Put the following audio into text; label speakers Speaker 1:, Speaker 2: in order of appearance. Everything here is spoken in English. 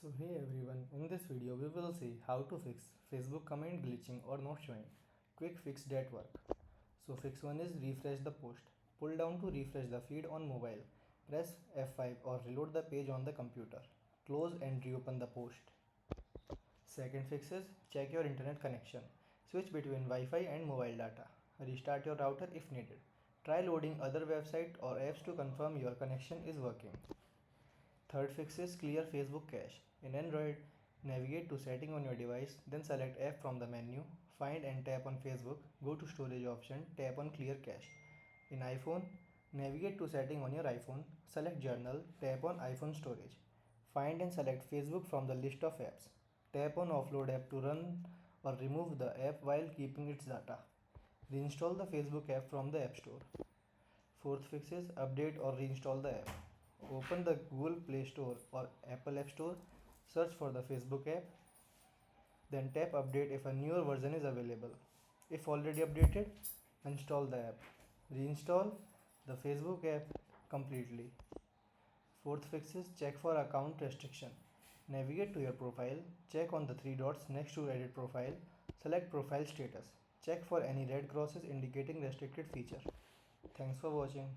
Speaker 1: So hey everyone, in this video we will see how to fix Facebook comment glitching or not showing. Quick fix that work. So fix 1 is refresh the post. Pull down to refresh the feed on mobile. Press F5 or reload the page on the computer. Close and reopen the post. Second fix is check your internet connection. Switch between Wi-Fi and mobile data. Restart your router if needed. Try loading other websites or apps to confirm your connection is working. Third fix is clear Facebook cache. In Android, navigate to setting on your device, then select app from the menu, find and tap on Facebook, go to storage option, tap on clear cache. In iPhone, navigate to setting on your iPhone, select journal, tap on iPhone storage. Find and select Facebook from the list of apps. Tap on offload app to run or remove the app while keeping its data. Reinstall the Facebook app from the App Store. Fourth fix is update or reinstall the app. Open the Google Play Store or Apple App Store, search for the Facebook app, then tap update if a newer version is available. If already updated, install the app. Reinstall the Facebook app completely. Fourth fix is check for account restriction. Navigate to your profile, check on the three dots next to edit profile, select profile status. Check for any red crosses indicating restricted feature. Thanks for watching.